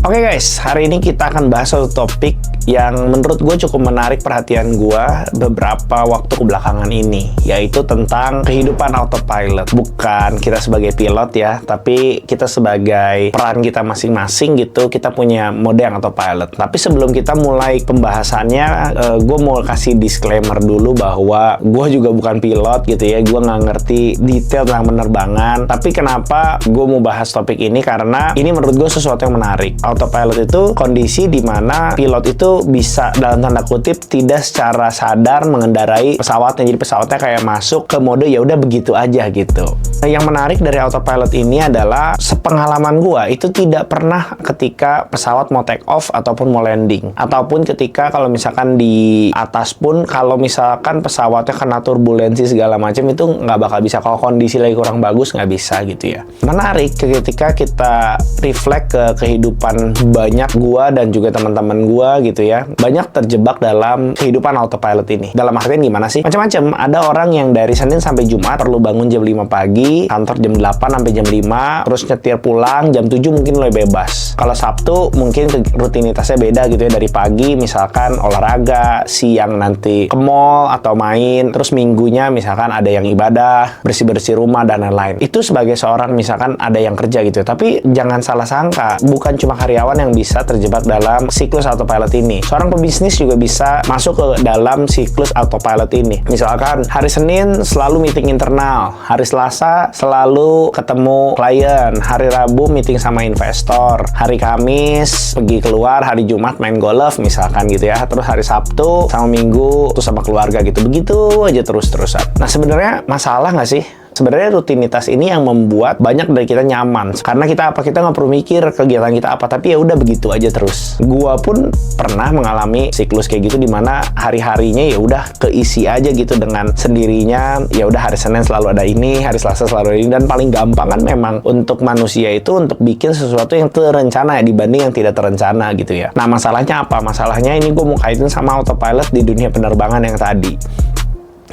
Oke guys, hari ini kita akan bahas satu topik yang menurut gue cukup menarik perhatian gue beberapa waktu kebelakangan ini, yaitu tentang kehidupan autopilot. Bukan kita sebagai pilot ya, tapi kita sebagai peran kita masing-masing gitu, kita punya mode yang autopilot. Tapi sebelum kita mulai pembahasannya, gue mau kasih disclaimer dulu bahwa gue juga bukan pilot gitu ya, gue nggak ngerti detail tentang penerbangan. Tapi kenapa gue mau bahas topik ini? Karena ini menurut gue sesuatu yang menarik. Autopilot itu kondisi di mana pilot itu bisa dalam tanda kutip tidak secara sadar mengendarai pesawatnya. Jadi pesawatnya kayak masuk ke mode ya udah begitu aja gitu. Yang menarik dari autopilot ini adalah sepengalaman gua itu tidak pernah ketika pesawat mau take off ataupun mau landing, ataupun ketika kalau misalkan di atas pun kalau misalkan pesawatnya kena turbulensi segala macam itu nggak bakal bisa. Kalau kondisi lagi kurang bagus nggak bisa gitu ya. Menarik ketika kita reflect ke kehidupan banyak gua dan juga teman-teman gua gitu ya, banyak terjebak dalam kehidupan autopilot ini. Dalam artian gimana sih? Macam-macam. Ada orang yang dari Senin sampai Jumat perlu bangun jam 5 pagi, kantor jam 8 sampai jam 5, terus nyetir pulang jam 7 mungkin mulai bebas. Kalau Sabtu mungkin rutinitasnya beda gitu ya, dari pagi misalkan olahraga, siang nanti ke mall atau main, terus minggunya misalkan ada yang ibadah, bersih-bersih rumah dan lain-lain. Itu sebagai seorang misalkan ada yang kerja gitu. Tapi jangan salah sangka, bukan cuma karyawan yang bisa terjebak dalam siklus autopilot ini. Seorang pebisnis juga bisa masuk ke dalam siklus autopilot ini. Misalkan hari Senin selalu meeting internal, hari Selasa selalu ketemu klien, hari Rabu meeting sama investor, hari Kamis pergi keluar, hari Jumat main golf misalkan gitu ya, terus hari Sabtu sama Minggu terus sama keluarga gitu. Begitu aja terus-terusan. Nah sebenarnya masalah nggak sih? Sebenarnya rutinitas ini yang membuat banyak dari kita nyaman. Karena kita nggak perlu mikir kegiatan kita apa, tapi ya udah begitu aja terus. Gua pun pernah mengalami siklus kayak gitu, dimana hari-harinya ya udah keisi aja gitu dengan sendirinya. Ya udah hari Senin selalu ada ini, hari Selasa selalu ada ini, dan paling gampang kan memang untuk manusia itu untuk bikin sesuatu yang terencana ya dibanding yang tidak terencana gitu ya. Nah masalahnya apa? Masalahnya ini gue mau kaitin sama autopilot di dunia penerbangan yang tadi.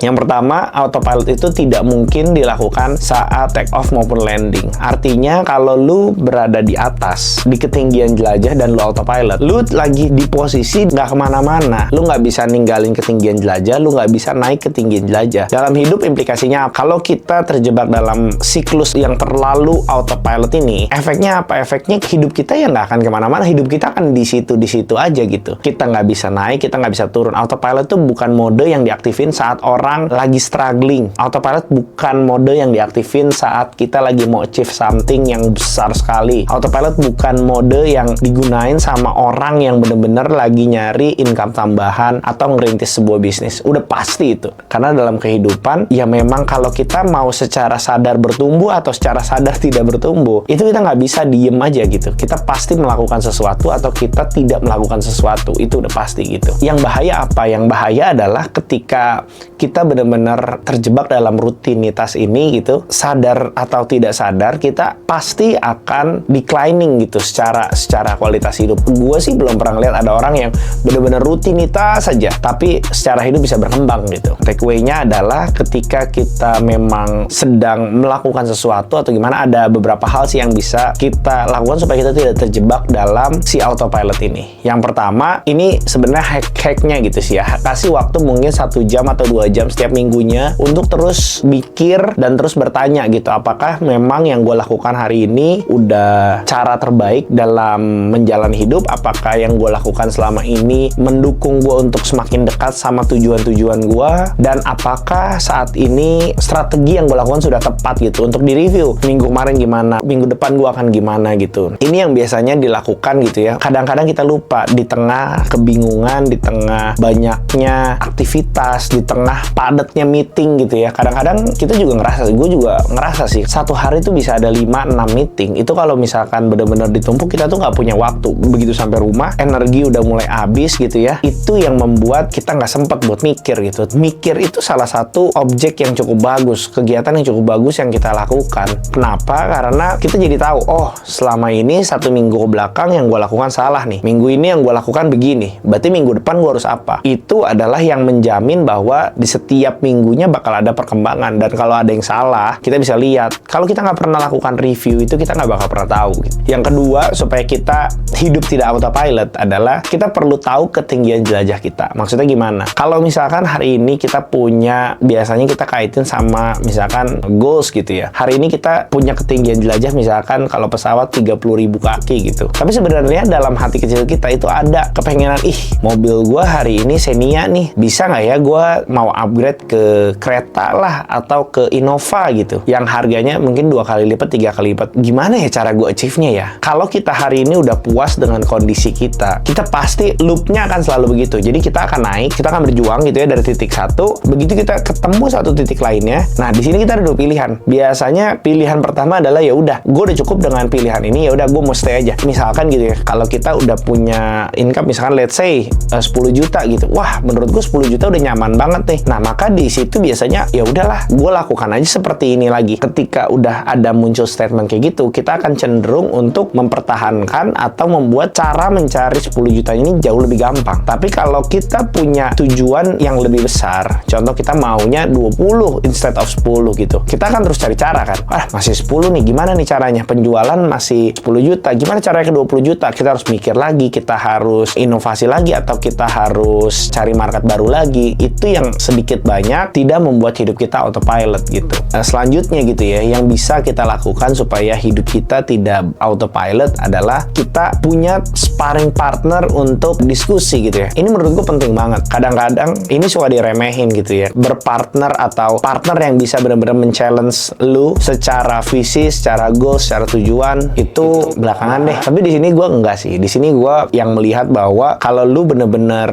Yang pertama, autopilot itu tidak mungkin dilakukan saat take off maupun landing. Artinya, kalau lu berada di atas, di ketinggian jelajah dan lu autopilot, lu lagi di posisi nggak kemana-mana. Lu nggak bisa ninggalin ketinggian jelajah, lu nggak bisa naik ketinggian jelajah. Dalam hidup implikasinya, kalau kita terjebak dalam siklus yang terlalu autopilot ini, efeknya apa? Efeknya hidup kita ya nggak akan kemana-mana. Hidup kita akan di situ aja gitu. Kita nggak bisa naik, kita nggak bisa turun. Autopilot itu bukan mode yang diaktifin saat orang lagi struggling. Autopilot bukan mode yang diaktifin saat kita lagi mau achieve something yang besar sekali. Autopilot bukan mode yang digunain sama orang yang bener-bener lagi nyari income tambahan atau ngerintis sebuah bisnis. Udah pasti itu. Karena dalam kehidupan, ya memang kalau kita mau secara sadar bertumbuh atau secara sadar tidak bertumbuh, itu kita nggak bisa diem aja gitu. Kita pasti melakukan sesuatu atau kita tidak melakukan sesuatu. Itu udah pasti gitu. Yang bahaya apa? Yang bahaya adalah ketika kita benar-benar terjebak dalam rutinitas ini gitu, sadar atau tidak sadar, kita pasti akan declining gitu secara kualitas hidup. Gue sih belum pernah lihat ada orang yang benar-benar rutinitas saja, tapi secara hidup bisa berkembang gitu. Takeaway-nya adalah ketika kita memang sedang melakukan sesuatu atau gimana, ada beberapa hal sih yang bisa kita lakukan supaya kita tidak terjebak dalam si autopilot ini. Yang pertama, ini sebenarnya hack-hacknya gitu sih ya. Kasih waktu mungkin 1 jam atau 2 jam setiap minggunya untuk terus mikir dan terus bertanya gitu, apakah memang yang gue lakukan hari ini udah cara terbaik dalam menjalani hidup? Apakah yang gue lakukan selama ini mendukung gue untuk semakin dekat sama tujuan-tujuan gue? Dan apakah saat ini strategi yang gue lakukan sudah tepat gitu? Untuk direview, minggu kemarin gimana, minggu depan gue akan gimana gitu. Ini yang biasanya dilakukan gitu ya. Kadang-kadang kita lupa di tengah kebingungan, di tengah banyaknya aktivitas, di tengah padatnya meeting gitu ya. Kadang-kadang kita juga ngerasa, gue juga ngerasa sih, satu hari tuh bisa ada 5-6 meeting. Itu kalau misalkan bener-bener ditumpuk, kita tuh nggak punya waktu. Begitu sampai rumah, energi udah mulai habis gitu ya. Itu yang membuat kita nggak sempat buat mikir gitu. Mikir itu salah satu objek yang cukup bagus, kegiatan yang cukup bagus yang kita lakukan. Kenapa? Karena kita jadi tahu, oh selama ini 1 minggu ke belakang yang gue lakukan salah nih. Minggu ini yang gue lakukan begini. Berarti minggu depan gue harus apa? Itu adalah yang menjamin bahwa di setiap minggunya bakal ada perkembangan. Dan kalau ada yang salah, kita bisa lihat. Kalau kita nggak pernah lakukan review itu, kita nggak bakal pernah tahu gitu. Yang kedua, supaya kita hidup tidak autopilot adalah kita perlu tahu ketinggian jelajah kita. Maksudnya gimana? Kalau misalkan hari ini kita punya, biasanya kita kaitin sama misalkan goals gitu ya. Hari ini kita punya ketinggian jelajah misalkan kalau pesawat 30.000 kaki gitu. Tapi sebenarnya dalam hati kecil kita itu ada kepengenan, mobil gua hari ini Xenia nih, bisa nggak ya gua mau upgrade ke kereta lah atau ke Innova gitu, yang harganya mungkin 2 kali lipat, 3 kali lipat. Gimana ya cara gue achieve-nya ya? Kalau kita hari ini udah puas dengan kondisi kita pasti loop-nya akan selalu begitu. Jadi kita akan naik, kita akan berjuang gitu ya dari titik satu. Begitu kita ketemu satu titik lainnya, nah di sini kita ada 2 pilihan. Biasanya pilihan pertama adalah ya udah, gue udah cukup dengan pilihan ini, ya udah gue mau stay aja. Misalkan gitu ya, kalau kita udah punya income misalkan let's say 10 juta gitu. Wah, menurut gue 10 juta udah nyaman banget nih. Nah, maka di situ biasanya ya udahlah, gue lakukan aja seperti ini lagi. Ketika udah ada muncul statement kayak gitu, kita akan cenderung untuk mempertahankan atau membuat cara mencari 10 juta ini jauh lebih gampang. Tapi kalau kita punya tujuan yang lebih besar, contoh kita maunya 20 instead of 10 gitu, kita akan terus cari cara kan. Masih 10 nih, gimana nih caranya? Penjualan masih 10 juta, gimana caranya ke 20 juta? Kita harus mikir lagi, kita harus inovasi lagi, atau kita harus cari market baru lagi. Itu yang sedikit banyak tidak membuat hidup kita autopilot gitu. Nah, selanjutnya gitu ya, yang bisa kita lakukan supaya hidup kita tidak autopilot adalah kita punya sparring partner untuk diskusi gitu ya. Ini menurut gue penting banget. Kadang-kadang ini suka diremehin gitu ya. Berpartner atau partner yang bisa benar-benar men-challenge lu secara visi, secara goals, secara tujuan, itu belakangan deh. Tapi di sini gue enggak sih. Di sini gue yang melihat bahwa kalau lu bener-bener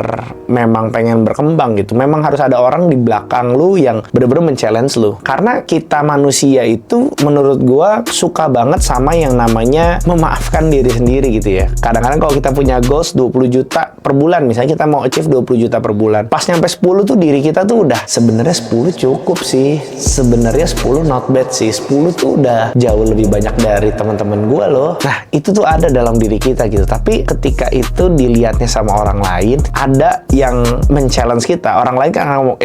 memang pengen berkembang gitu, memang harus ada orang di belakang lu yang bener-bener men-challenge lu. Karena kita manusia itu menurut gue suka banget sama yang namanya memaafkan diri sendiri gitu ya. Kadang-kadang kalau kita punya goals 20 juta per bulan, misalnya kita mau achieve 20 juta per bulan, pas nyampe 10 tuh diri kita tuh udah sebenarnya 10 cukup sih, sebenarnya 10 not bad sih, 10 tuh udah jauh lebih banyak dari teman-teman gue loh. Nah, itu tuh ada dalam diri kita gitu. Tapi ketika itu dilihatnya sama orang lain, ada yang men-challenge kita. Orang lain kan ngomong,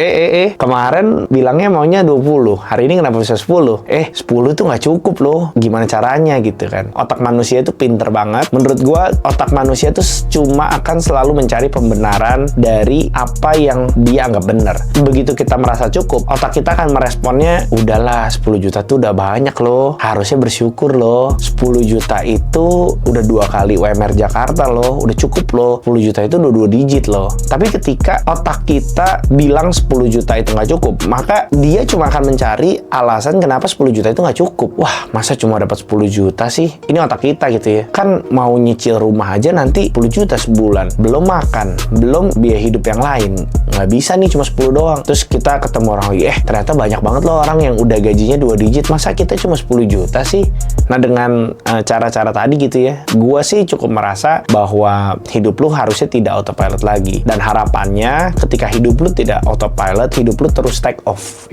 kemarin bilangnya maunya 20, hari ini kenapa bisa 10? 10 tuh nggak cukup loh, gimana caranya gitu kan. Otak manusia itu pinter banget. Menurut gua, otak manusia tuh cuma akan selalu mencari pembenaran dari apa yang dia anggap benar. Begitu kita merasa cukup, otak kita akan meresponnya, udahlah 10 juta tuh udah banyak loh, harusnya bersyukur loh. 10 juta itu udah 2 kali UMR Jakarta loh, udah cukup loh. 10 juta itu udah 2 digit loh. Tapi ketika otak kita bilang 10 juta itu nggak cukup, maka dia cuma akan mencari alasan kenapa 10 juta itu nggak cukup. Wah, masa cuma dapat 10 juta sih? Ini otak kita gitu ya. Kan mau nyicil rumah aja nanti 10 juta sebulan. Belum makan, belum biaya hidup yang lain. Nggak bisa nih cuma 10 doang. Terus kita ketemu orang lagi, ternyata banyak banget loh orang yang udah gajinya 2 digit. Masa kita cuma 10 juta sih? Nah, dengan cara-cara tadi gitu ya, gua sih cukup merasa bahwa hidup lu harusnya tidak autopilot lagi. Dan harapannya ketika hidup lu tidak autopilot, hidup lu terus take off.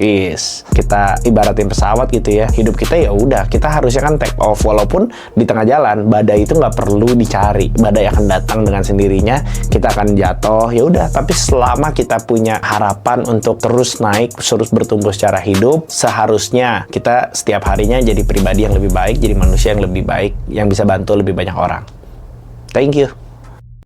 Kita ibaratin pesawat gitu ya. Hidup kita ya udah, kita harusnya kan take off. Walaupun di tengah jalan badai itu nggak perlu dicari. Badai akan datang dengan sendirinya, kita akan jatuh. Ya udah, tapi selama kita punya harapan untuk terus naik, terus bertumbuh secara hidup, seharusnya kita setiap harinya jadi pribadi yang lebih baik, jadi manusia yang lebih baik, yang bisa bantu lebih banyak orang. Thank you.